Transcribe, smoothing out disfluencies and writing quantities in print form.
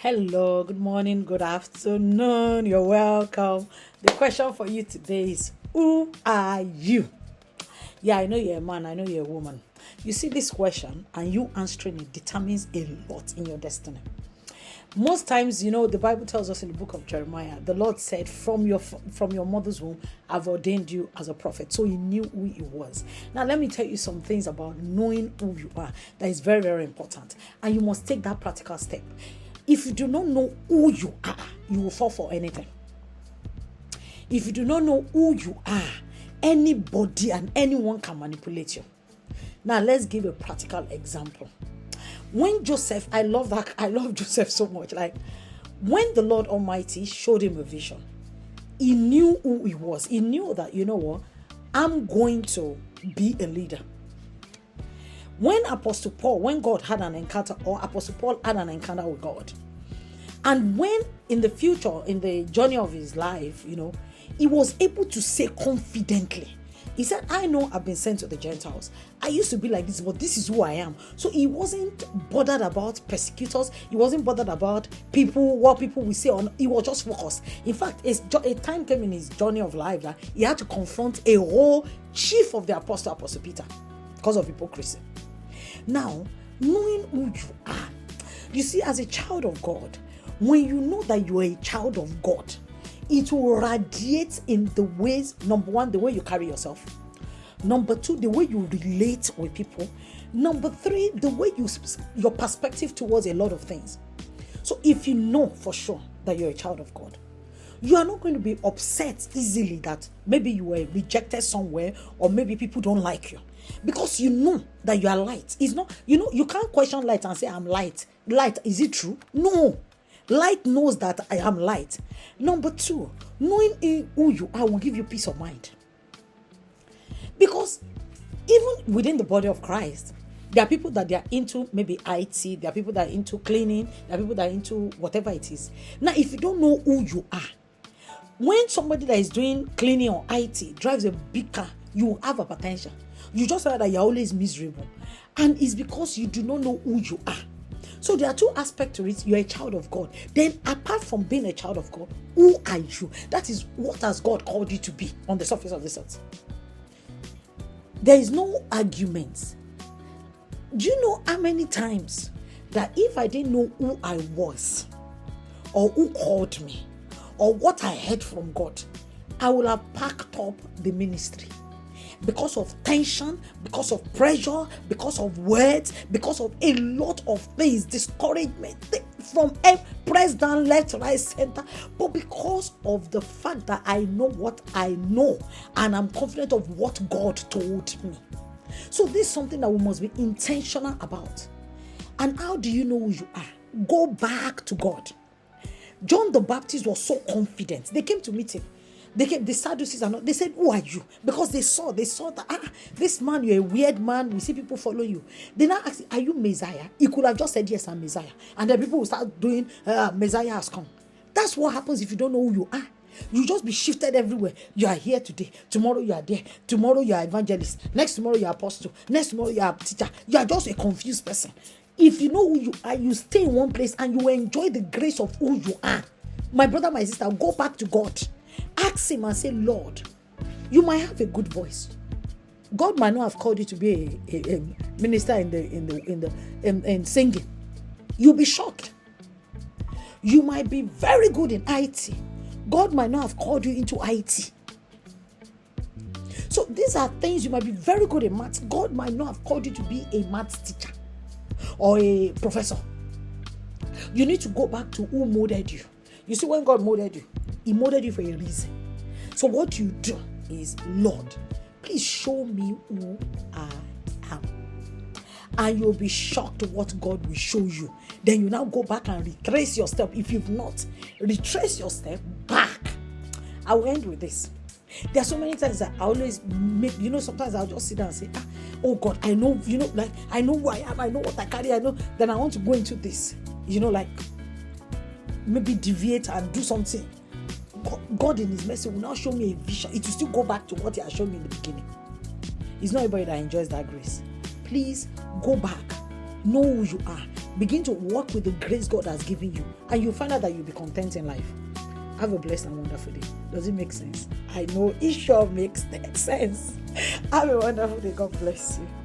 Hello, good morning, good afternoon. You're welcome. The question for you today is, who are you? Yeah, I know you're a man, I know you're a woman. You see this question and you answering it determines a lot in your destiny. Most times, the Bible tells us in the book of Jeremiah, the Lord said, from your mother's womb, I've ordained you as a prophet. So he knew who he was. Now, let me tell you some things about knowing who you are that is very, very important. And you must take that practical step. If you do not know who you are, you will fall for anything. If you do not know who you are, anybody and anyone can manipulate you. Now, let's give a practical example. When Joseph, I love Joseph so much. Like, when the Lord Almighty showed him a vision, he knew who he was. He knew that, I'm going to be a leader. When God had an encounter, or Apostle Paul had an encounter with God, and when in the future, in the journey of his life, he was able to say confidently, he said, I know I've been sent to the Gentiles. I used to be like this, but this is who I am. So he wasn't bothered about persecutors. He wasn't bothered about what people will say. He was just focused. In fact, a time came in his journey of life that he had to confront a whole chief of the Apostle Peter because of hypocrisy. Now, knowing who you are, you see, as a child of God, when you know that you are a child of God, it will radiate in the ways, number one, the way you carry yourself. Number two, the way you relate with people. Number three, the way your perspective towards a lot of things. So if you know for sure that you're a child of God, you are not going to be upset easily that maybe you were rejected somewhere, or maybe people don't like you. Because you know that you are light. It's not, you can't question light and say, I'm light. Light, is it true? No. Light knows that I am light. Number two, knowing who you are will give you peace of mind. Because even within the body of Christ, there are people that they are into maybe IT, there are people that are into cleaning, there are people that are into whatever it is. Now, if you don't know who you are, when somebody that is doing cleaning or IT drives a big car, you will have a potential. You just heard that you're always miserable. And it's because you do not know who you are. So there are two aspects to it. You're a child of God. Then apart from being a child of God, who are you? That is, what has God called you to be on the surface of this earth? There is no arguments. Do you know how many times that if I didn't know who I was, or who called me, or what I heard from God, I would have packed up the ministry? Because of tension, because of pressure, because of words, because of a lot of things, discouragement from press down, left, right, center. But because of the fact that I know what I know, and I'm confident of what God told me. So this is something that we must be intentional about. And how do you know who you are? Go back to God. John the Baptist was so confident. They came to meet him. The Sadducees they said, who are you? Because they saw that, this man, you're a weird man. We see people follow you. They now ask, are you Messiah? He could have just said, yes, I'm Messiah. And then people will start doing, Messiah has come. That's what happens if you don't know who you are. You just be shifted everywhere. You are here today. Tomorrow you are there. Tomorrow you are evangelist. Next tomorrow you are apostle. Next tomorrow you are teacher. You are just a confused person. If you know who you are, you stay in one place and you enjoy the grace of who you are. My brother, my sister, go back to God. Ask him and say, Lord, you might have a good voice. God might not have called you to be a minister in singing. You'll be shocked. You might be very good in IT. God might not have called you into IT. So these are things. You might be very good in maths. God might not have called you to be a maths teacher or a professor. You need to go back to who molded you. You see, when God molded you, He molded you for a reason. So what you do is, Lord, please show me who I am. And you'll be shocked what God will show you. Then you now go back and retrace your step. If you've not, retrace your step back. I will end with this. There are so many times that I always make, sometimes I'll just sit down and say, oh God, I know, I know who I am. I know what I carry. I know. Then I want to go into this, maybe deviate and do something. God in His mercy will now show me a vision. It will still go back to what He has shown me in the beginning. It's not everybody that enjoys that grace. Please go back. Know who you are. Begin to walk with the grace God has given you, and you'll find out that you'll be content in life. Have a blessed and wonderful day. Does it make sense? I know it sure makes sense. Have a wonderful day. God bless you.